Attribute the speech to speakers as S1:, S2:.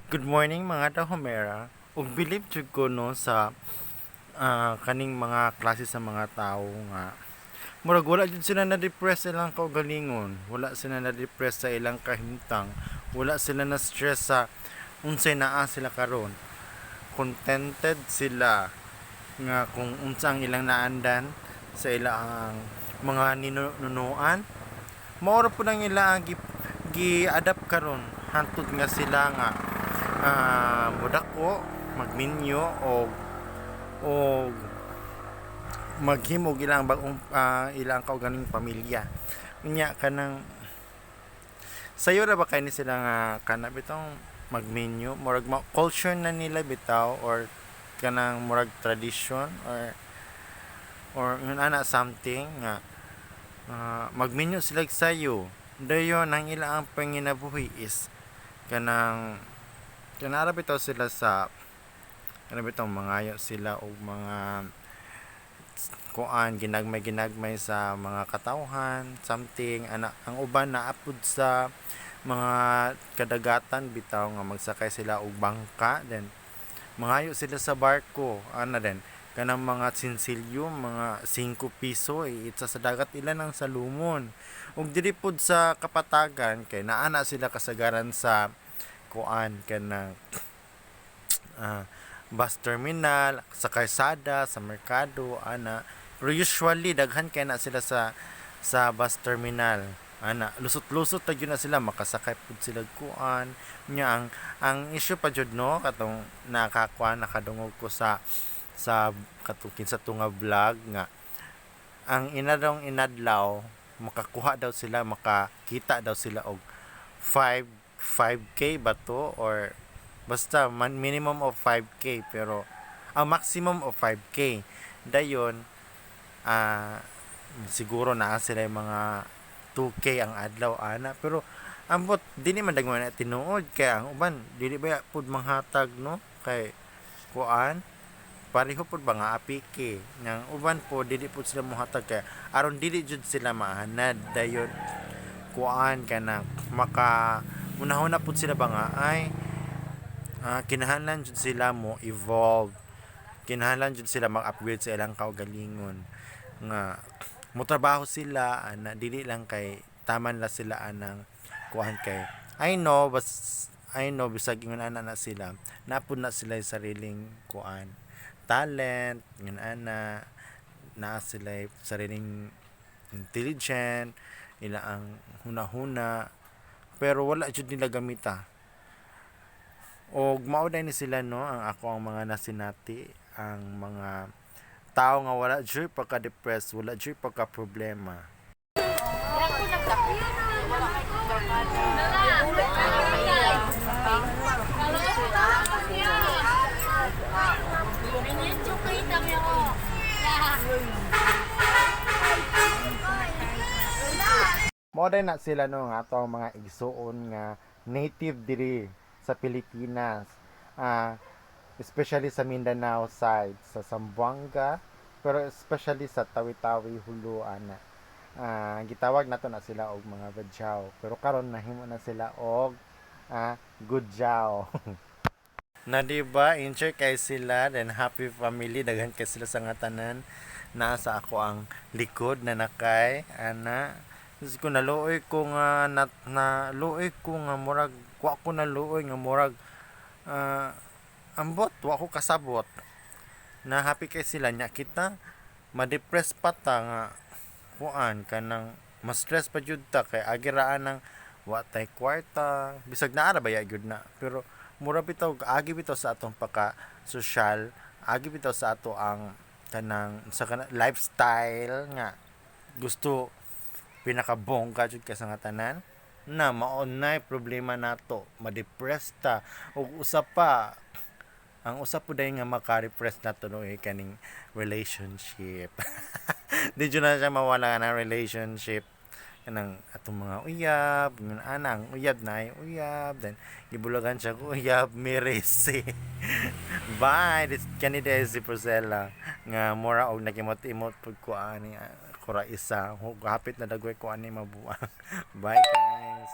S1: Good morning mga tahomera. Ug believe jud ko no sa kaning mga klase sa mga tao nga murag wala jud sila na depress sa ilang kaugalingon, wala sila na depress sa ilang kahimtang, wala sila na stress sa unsay naa sila karon. Contented sila nga kung unsa ang ilang naandan sa ilang mga ninunuan. Maoro po nang ilang gi-adapt karon hantud nga sila nga mudako magminyo o maghimog ilang bagong ilang kaugaling pamilya unya kanang sayo ra ba kay ni sila nga kana bitong magminyo murag culture na nila bitaw or kanang murag tradition or yun ana something nga magminyo sila sayo dayon ang ilang panginabuhi is kanang kanara bitaw sila sa kanang bitaw mangayo sila og mga kuan ginagmay sa mga katawhan something ana ang uban na apud sa mga kadagatan bitaw nga magsakay sila og bangka then mangayo sila sa barko ana din kanang mga sinsilyo mga 5 piso itsa sa dagat ilan ang salumon ug diri pud sa kapatagan kay naana sila kasagaran sa kuan kanang bus terminal sa karsada sa merkado ana pero usually daghan kay na sila sa bus terminal ana lusot-lusot ta gyud na sila makasakay pud sila kuan nya ang issue pa jud no katong nakakuan nakadungog ko sa katukin sa tunga vlog nga ang inadlaw makakuha daw sila makakita daw sila og 5k ba to or basta minimum of 5k pero ang maximum of 5k dayon siguro naa sila yung mga 2k ang adlaw ana pero ambot dili man dagman na tinuod kay ang uban dili ba pud manghatag no kay kuan pareho pud ba nga apike yang uban po dili pud sila mohatag kay aron dili jud sila mahanad dayon kuan kana maka unahuna pud sila ba nga ay kinahanglan jud sila mo evolve kinahanglan jud sila mag-upgrade sa ilang kaugalingon nga motrabaho sila ana dili lang kay taman la sila anang kuan kay I know bisag ingon ana na sila napud na sila yung sariling kuan talent ngan ana na sila yung sariling intelligent ila ang hunahuna pero wala jud nila gamita og mao ni sila no ang ako ang mga nasinati ang mga tao nga wala jud pagka-depressed wala jud pagka-problema. Mao na sila no nga ato mga igsuon nga native diri sa Pilipinas. Especially sa Mindanao side, sa Zamboanga, pero especially sa Tawi-Tawi, Huluan. Gitawag nato na sila og mga Badyaw. Pero karon nahimo na sila og Gudyaw. Na diba, enjoy kay sila, then happy family, daghan kay sila sa nga tanan. Nasa ako ang likod na nakay, ana. Kasi ko naluoy ko nga, naluoy ko nga murag, wa ko naluoy nga murag, ambot wa ko kasabot na happy kay sila nya kita ma-depress pa ta nga kuan kanang ma-stress pa jud ta kay agiraan ng wa tay kwarta bisag naa ra baya gyud na pero mura bitaw agi bitaw sa atong paka social agi bitaw sa ato ang kanang sa lifestyle nga gusto pinakabongga jud ka sa nga tanan na maunay problema nato ma-depress ta ug usa pa ang usap po dahil nga maka-repress na to no kaning relationship di dyan na siya mawala ng relationship kanang atong mga uyab ngun anang uyab na ay uyab then gibulagan siya ko uyab mirisi bye this kanida si Priscilla nga mura og nakimot-imot pud ko ani kura isa hapit na dagway ko ani mabuang bye guys.